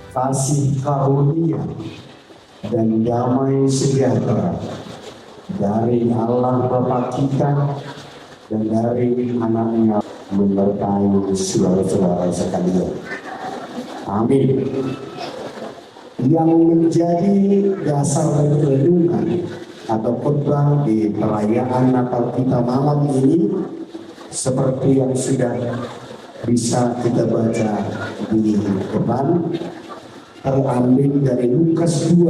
kasih karunia dan damai sejahtera dari Allah Bapa kita dan dari anaknya menyertai saudara-saudara sekalian. Amin. Yang menjadi dasar renungan atau khotbah di perayaan Natal kita malam ini seperti yang sudah bisa kita baca di depan, terambil dari Lukas 2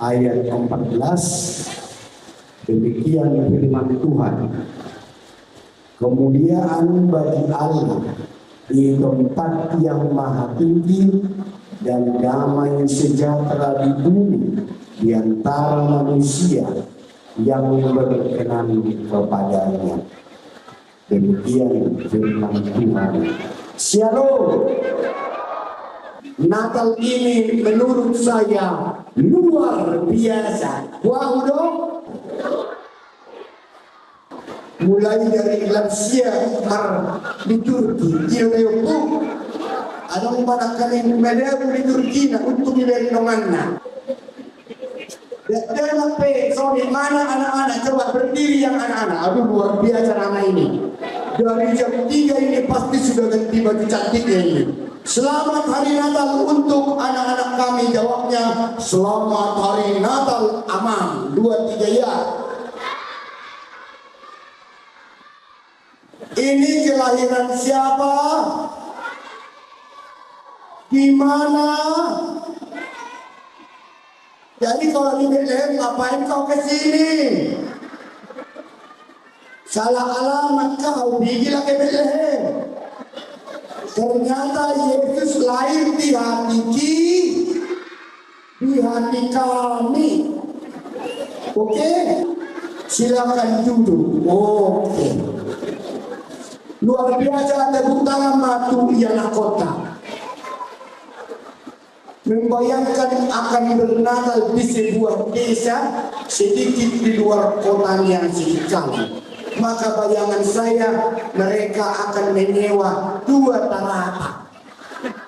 ayat 14. Demikian firman Tuhan. Kemuliaan bagi Allah di tempat yang maha tinggi dan damai sejahtera di bumi di antara manusia yang berkenan kepadanya. Demikian firman Tuhan. Shalom. Natal ini menurut saya luar biasa. Wow dong. Mulai dari lansia liturgi, ilayoku, anong manakaling medero liturgi na untuk dari nonganna. Dan sorry, mana anak-anak, coba berdiri yang anak-anak. Aduh luar biasa anak ini. Dari jam 3 ini pasti sudah ganti baju cantiknya ini. Selamat Hari Natal untuk anak-anak kami. Jawabnya selamat Hari Natal aman. 2, 3 ya. Ini kelahiran siapa? Di mana? Jadi kalau di Bethlehem ngapain kau ke sini? Salah alamat kau, pergilah ke Bethlehem. Ternyata Yesus lahir di hati kami. Oke? Silakan duduk. Oke. Luar biasa, tepuk tangan Matu ialah kota. Membayangkan akan bernatal di sebuah desa sedikit di luar kotanya sedikit. Maka bayangan saya mereka akan menyewa 2 tarata.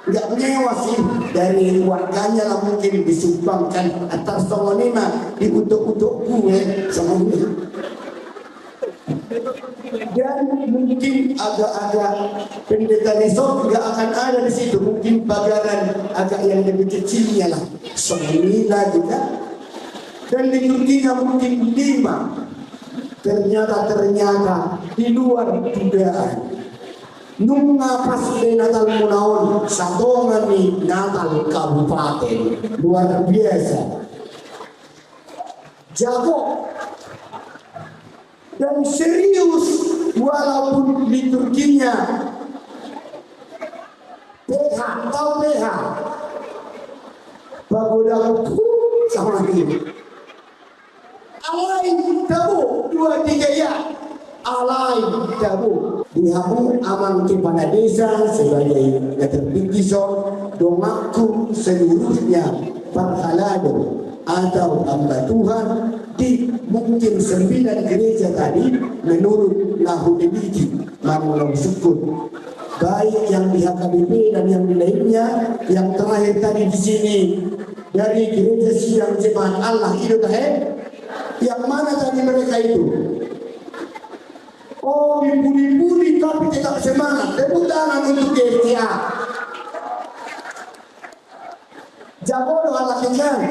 Enggak menyewa sih, dari warganya lah mungkin disumbangkan atas songonima di untuk gue sama gue. Dan mungkin agak-agak pendeta resort juga akan ada di situ, mungkin bagaran agak yang lebih kecilnya lah, songonima juga. Dan liturginya mungkin 5. Ternyata di luar dugaan. Nunga pas de Natal munaon satongan ni Natal kabupaten luar biasa. Jago dan serius walaupun liturginya PH atau PH bagodaku sama ini. Alai tahu 2, 3 ya. Alai tahu dihamu aman kepada desa sebagai keterpikison doaku seluruhnya berhalado atau hamba Tuhan di mungkin 9 gereja tadi menurut Nahudebiki Manulong Sukun, baik yang di HKBP dan yang di lainnya. Yang terakhir tadi di sini dari gereja Sidang Jemaat Allah Hidup yang mana tadi mereka itu? Oh, dibuli-buli tapi tetap semangat. Tepuk tangan untuk GCA. Jago doa lakikan.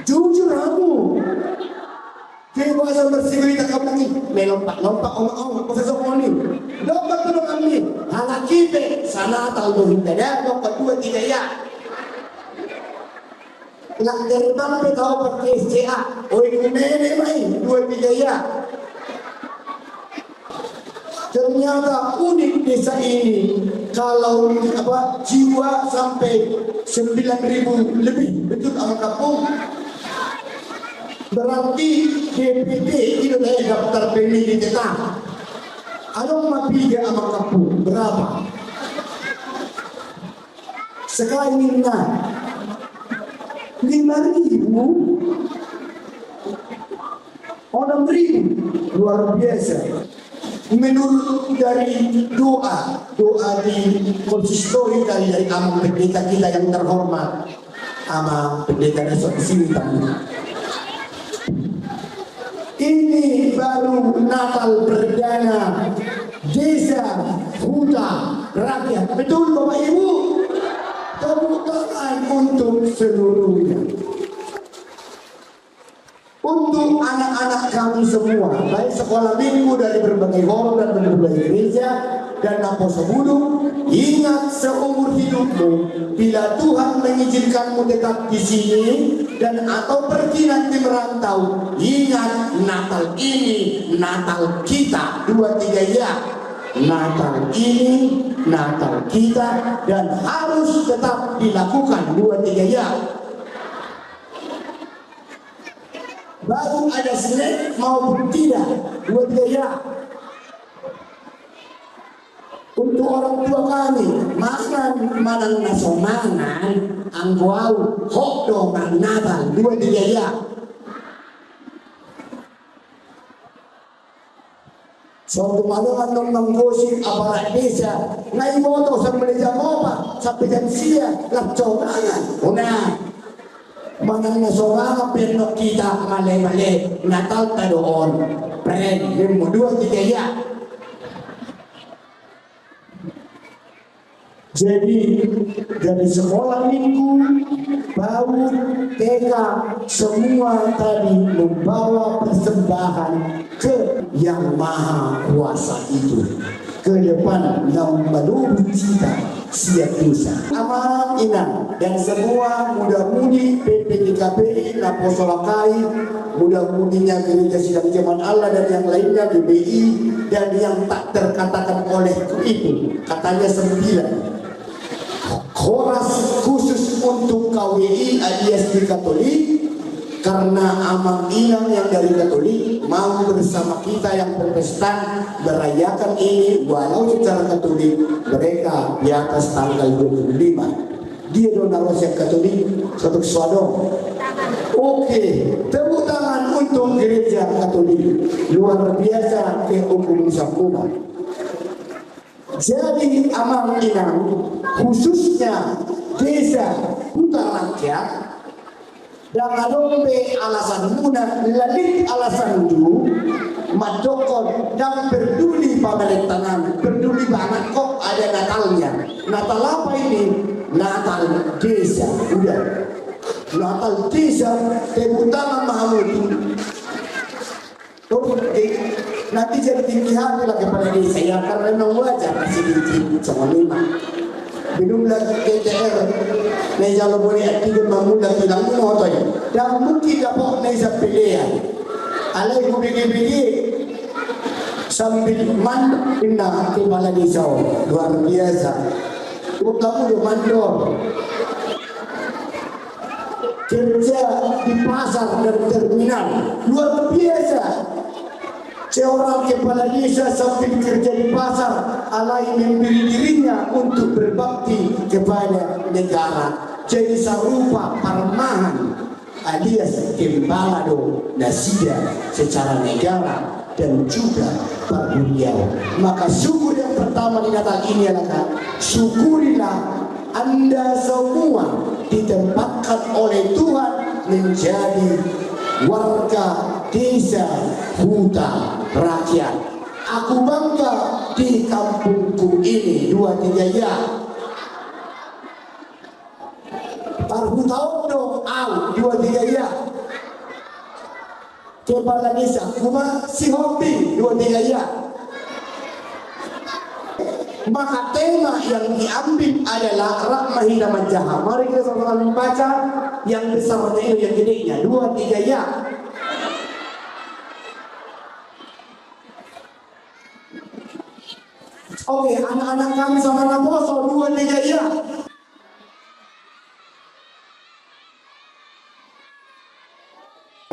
Jujur kamu. Kebasa bersih kamu ini. Melompat-lompat om profesor ini. Lompat dulu kami. Anak kita sana tahu doa tidak. Lompat 2, 3 ya. Nak terbang pe kau pakai SCA. Oi kumene main 2, 3 ya. Ternyata unik desa ini, kalau jiwa sampai 9.000 lebih, betul sama kampung. Berarti DPT itu dari daftar pemilih tetap. Ada mapiga sama kampung berapa? Sekali ini 5.000, 6.000, luar biasa. menurut dari doa di konsistori dari Amang Pendeta kita yang terhormat, Amang Pendeta Nestor Sintang. Ini baru Natal perdana desa Huta Rakyat. Betul Bapak Ibu? Tepuk tangan untuk seluruhnya. Untuk anak-anak kami semua, baik sekolah minggu dari berbagai forum dan berbagai gereja dan Apostle Budu, ingat seumur hidupmu, bila Tuhan mengizinkanmu tetap di sini dan atau pergi nanti merantau, ingat Natal ini Natal kita. 2, 3 ya. Natal ini Natal kita dan harus tetap dilakukan. 2, 3 ya. Baru ada snack maupun tidak. 2, 3 ya. Untuk orang tua kami, manang nasomangan angguau hokdo mang Natal. 2, 3 ya. Suatu malam nong menggosi aparat desa ngai moto sampai jam apa sampai jam sia lapcokangan. Una manang nasorangan penok kita male-male Natal tadoon. Pren, 2, 3 ya. Jadi dari sekolah minggu, PAUD, TK, semua tadi membawa persembahan ke Yang Maha Kuasa itu. Ke depan yang menuju cita siap dosa. Amal inang dan semua muda-mudi PPDKPI, Napostolakai, muda-mudinya Gereja Sidang Zaman Allah dan yang lainnya GBI dan yang tak terkatakan oleh itu. Katanya 9. Koras khusus untuk KWI alias di Katolik karena Amang Inang yang dari Katolik mau bersama kita yang Protestan merayakan ini walau secara Katolik mereka di atas tanggal 25. Dia donaros yang Katolik satu suado. Oke, tepuk tangan untuk Gereja Katolik luar biasa ke hukum sambungan. Jadi Amang Inang khususnya desa Huta Rakyat dan adombe alasan muna lalit alasan du madokon dan peduli pemerintahan peduli banget kok ada Natalnya. Natal apa ini? Natal desa. Udah Natal desa tepuk tangan Mahamud. Nanti jadi tinggi hati lah kepada desa ya karena memang wajar masih di sama 5. Belum lagi KTR Neja lo boleh aktifkan mamula tidak motor dan mungkin dapat Neja pilihan alai budi-budi sambil man pindah kepala desa luar biasa. Kamu udah mandor kerja di pasar dan terminal luar biasa. Seorang kepala desa sambil kerja di pasar alai memberi dirinya untuk berbakti kepada negara. Jadi sarupa parmahan alias Gembalado Nasida secara negara dan juga parburiau. Maka syukur yang pertama di Natal ini adalah syukurilah Anda semua ditempatkan oleh Tuhan menjadi warga desa Huta Rakyat. Aku bangga di kampungku ini. 2, 3 ya. Parhutau dong au 2, 3 ya. Kepala desa Kuma si hobi 2, 3 ya. Maka tema yang diambil adalah Rahmahina Manjaha. Mari kita sama-sama membaca yang besarnya itu yang gedenya 2, 3 ya. Oke, anak-anak kami sama Naposo 2, 3 ya.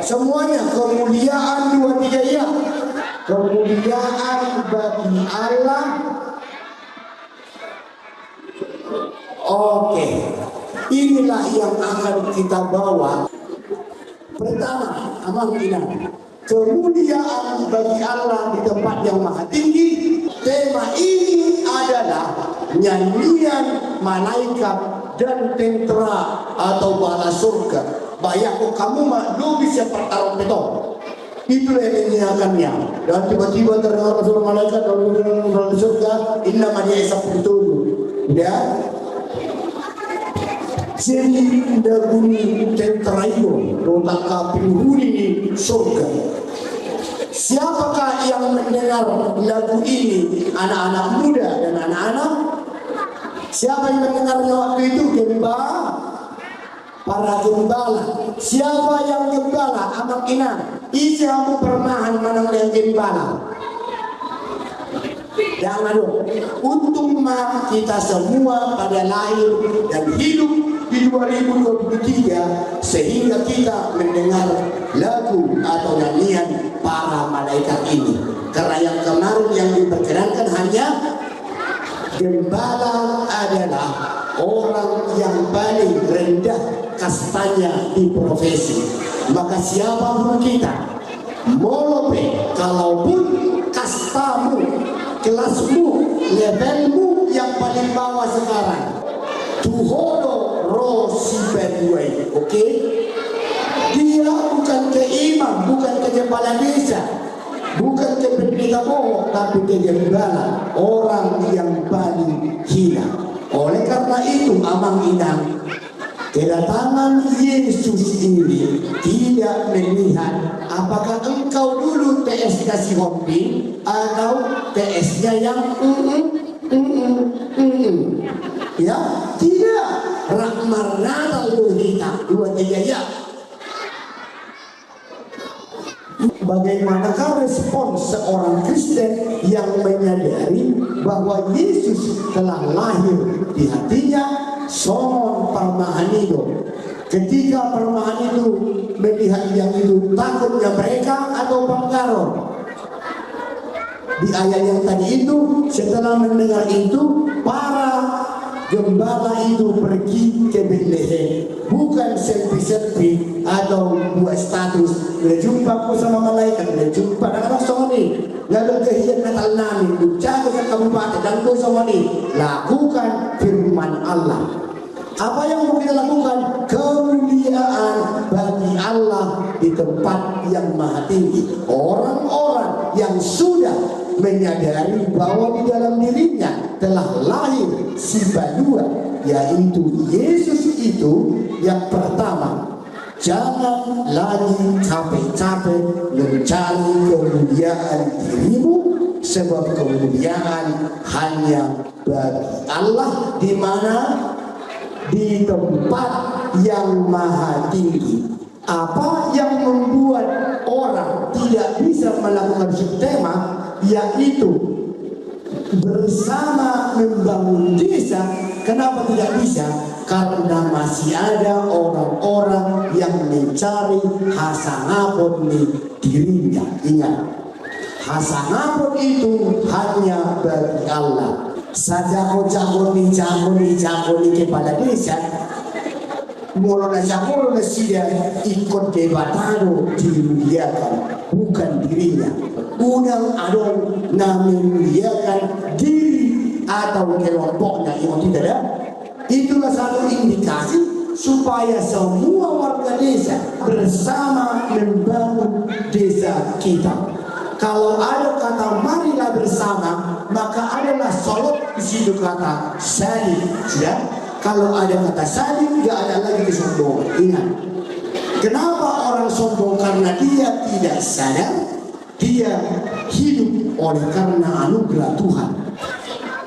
Semuanya kemuliaan 2, 3 ya. Kemuliaan bagi Allah. Oke, inilah yang akan kita bawa. Pertama, Amang Inang, kemuliaan bagi Allah di tempat yang maha tinggi. Tema ini adalah nyanyian malaikat dan tentera atau bala surga. Bayangkan kamu maklumi siapa taruh betul. Itulah yang menyiapkannya. Dan tiba-tiba terdengar suara malaikat dalam surga, inna maria seperti itu. Ya. Jadi daguni tentera itu, rotak penghuni surga. Siapakah yang mendengar lagu ini? Anak-anak muda dan anak-anak. Siapa yang mendengarnya waktu itu? Gembala. Para gembala. Siapa yang gembala? Amak ina. Isiamu permahan manang yang gembala. Jangan dong. Untung kita semua pada lahir dan hidup di 2023 sehingga kita mendengar lagu atau nyanyian para malaikat ini. Karena yang kemarin yang diperkenankan hanya gembala adalah orang yang paling rendah kastanya di profesi. Maka siapapun kita, molope, kalaupun kastamu, kelasmu, levelmu yang paling bawah sekarang, tuhodo rosi bedway, oke? Dia bukan ke imam, bukan ke kepala desa, bukan ke pendeta bohong, tapi ke gembala, orang yang paling hina. Oleh karena itu, amang inang, kedatangan Yesus ini tidak melihat apakah engkau dulu TS kasih hobi atau TS-nya yang ya, tidak. Rahmarnata luhita 23 ya. Bagaimanakah respons seorang Kristen yang menyadari bahwa Yesus telah lahir di hatinya? Son permahanido. Ketika permahan itu melihat yang itu, takutnya mereka atau pengaruh? Di ayat yang tadi itu, setelah mendengar itu, para gembala itu pergi ke Bethlehem, bukan selfie-selfie atau buat status. Bila jumpa aku sama malaikat, bila jumpa dengan Sony, lalu kehidupan Natal nami, jaga ke kabupaten dan ku Sony, lakukan firman Allah. Apa yang mau kita lakukan? Kemuliaan bagi Allah di tempat yang maha tinggi. Orang-orang yang sudah menyadari bahwa di dalam dirinya telah lahir si badua, yaitu Yesus itu yang pertama. Jangan lagi capek-capek mencari kemuliaan dirimu, sebab kemuliaan hanya bagi Allah di mana? Di tempat yang maha tinggi. Apa yang membuat orang tidak bisa melakukan subtema, yaitu bersama membangun desa? Kenapa tidak bisa? Karena masih ada orang-orang yang mencari hasanapun di dirinya. Ingat, hasanapun itu hanya bagi Allah. Saja kau jagoni kepala desa, mulai jagoni dia ikut debatado dimuliakan, bukan dirinya. Udang adon memuliakan diri atau kelompoknya yang tidak ada. Itulah satu indikasi supaya semua warga desa bersama membangun desa kita. Kalau ada kata marilah bersama, maka adalah solot di situ kata saling, sudah. Kalau ada kata saling, nggak ada lagi kesombongan. Ingat, kenapa orang sombong? Karena dia tidak sadar dia hidup oleh karena anugerah Tuhan.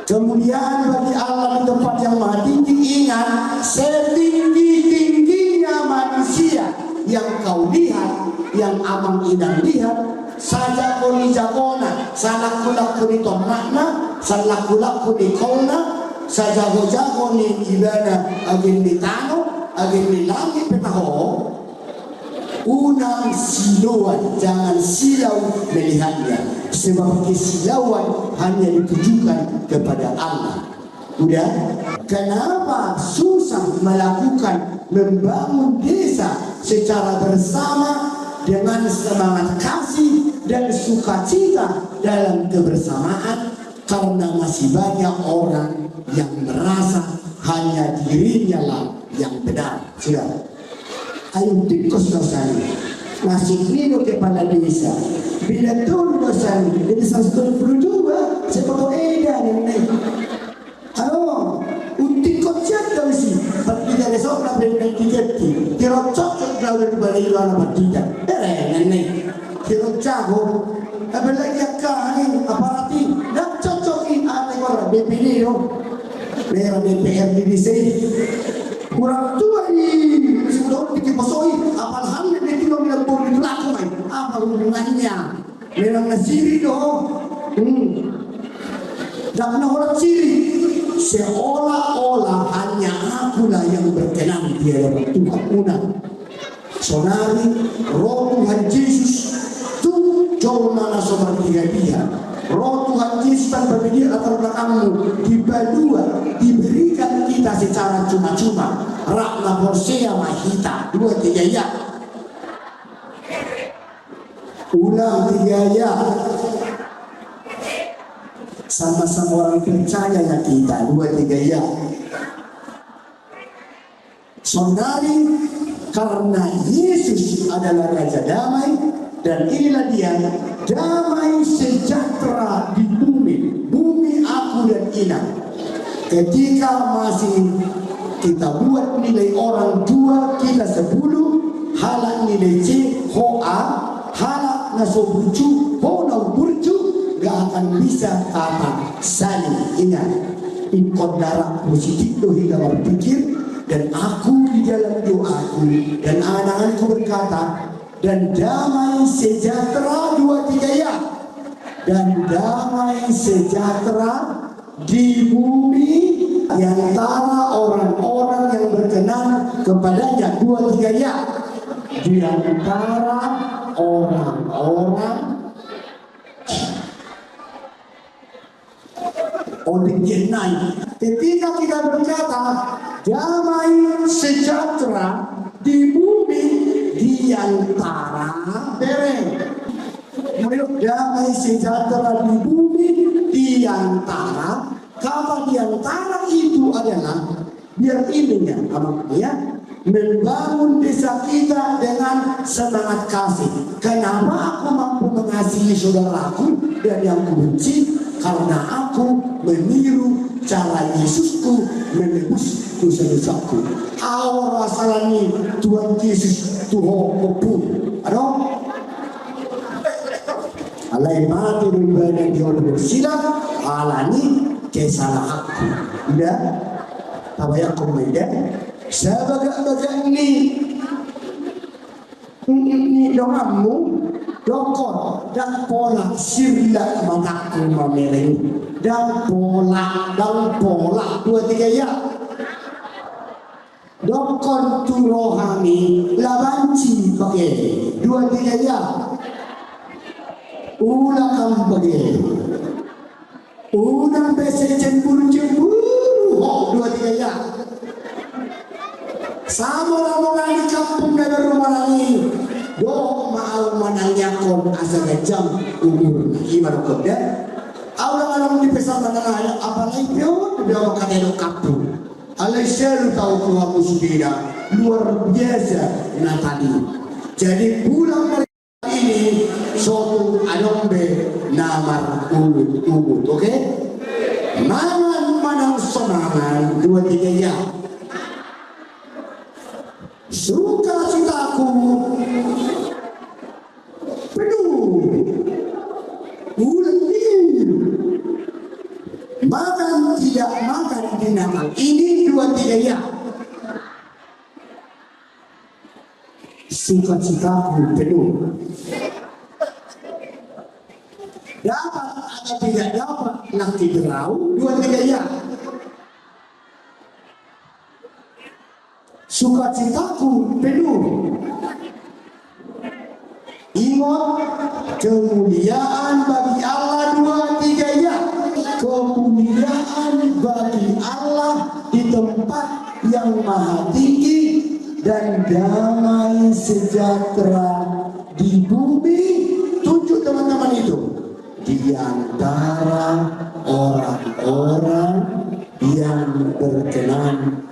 Kemuliaan bagi Allah di tempat yang maha tinggi. Ingat, setinggi-tingginya manusia yang kau lihat, yang amang inang lihat, saja kuni jagona, salah kulak kuni tomakna, salah kulak kuni kona, saja jago ni ibana agin ni tano, agin ni langit petaho. Unang silauan, jangan silau melihatnya, sebab kesilauan hanya ditujukan kepada Allah. Udah, kenapa susah melakukan membangun desa secara bersama? dengan semangat kasih dan sukacita dalam kebersamaan, karena masih banyak orang yang merasa hanya dirinya lah yang benar. Saudara, ayo tikus dosanya ngasih nino kepala desa bila tahun dosanya jadi 122 sepato edan ini. Halo, untuk kocak kau sih, tapi dari seorang dari tiket kira cocok kau dari balik luar bertiga. Nenek, kira jago, apalagi kain aparati, nak cocokin aneh orang BPD dong, merah DPR di sini. Kurang tua ini, sudah bikin pasoi, apalagi dia tidak bilang boleh dilakukan, apa hubungannya? Memang nasiri dong. Dan orang ciri seolah-olah hanya akulah yang berkenan di hadapan Tuhan una. Sonari roh Tuhan Yesus tuh jauh mana seperti dia. Roh Tuhan Yesus tanpa dia latar belakangmu diberikan kita secara cuma-cuma. Rakna Hosea Mahita 2-3 ya. Ulang 3 ya. Sama-sama orang percaya ya kita 2-3 ya. Saudari, karena Yesus adalah Raja Damai, dan inilah dia damai sejahtera di bumi aku dan Ina. Ketika masih kita buat nilai orang 2, kita 10, halak nilai C, hoa, halak nasoburju, honau burju, gak akan bisa kata saling. Ingat, ikut darah positif itu hingga berpikir, dan aku di dalam doaku dan anak-anakku berkata, dan damai sejahtera 2-3 ya, dan damai sejahtera di bumi yang antara orang-orang yang berkenan kepadanya 2-3 ya, di antara orang-orang original. Ketika kita berkata damai sejahtera di bumi di antara damai sejahtera di bumi di antara, kata di antara itu adalah biar ininya ya, membangun desa kita dengan semangat kasih. Kenapa aku mampu mengasihi saudaraku dan yang kubenci? Karena aku meniru cara Yesusku menebus dosa-dosaku. Awal asalani Tuhan Yesus Tuhan kepun. Aduh, alai mati beribadah di orang bersilap, alani kesalahanku. Udah, tabayang komedia. Sebagai ini doamu, dokor dan pola sirla mataku memereng dan pola 2-3 ya. Dokon tu rohani labanci pakai 2-3 ya. Ulang pakai. Ulang besi cemburu 2-3 ya. Sama orang di kampung dan rumah ini, doa mau menanya kon asal jam umur gimana kau dah? Orang-orang di pesan menengah apalagi pun udah makan di kampung. Alai selalu tahu Tuhan musibah luar biasa Natali. Jadi pulang dari ini suatu anombe namar umut, oke? Mangan semangat 2-3 ya. Sukacitaku penuh bulan ini, makan tidak makan binatang ini 2-3 ya. Sukacitaku penuh, dapat atau tidak dapat nanti berau 2-3 ya. Sukacitaku penuh, ingat kemuliaan bagi Allah 2-3 ya. Kemuliaan bagi Allah di tempat yang maha tinggi dan damai sejahtera di bumi, tunjuk teman-teman itu, di antara orang-orang yang berkenan